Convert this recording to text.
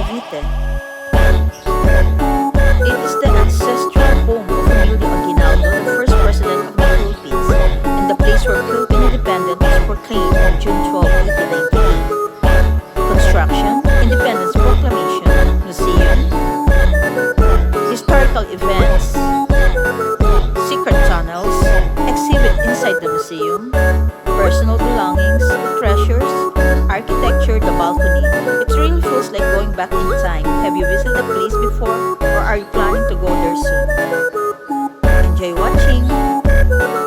Cavite. It is the ancestral home of Emilio Aguinaldo, the first president of the Philippines, and the place where Philippine independence was proclaimed on June 12, 1898. Construction, Independence Proclamation, Museum, historical events, secret tunnels, exhibit inside the museum, personal belongings, treasures, architecture, the balcony. It really feels like going back in time. Have you visited the place before, or are you planning to go there soon? Enjoy watching!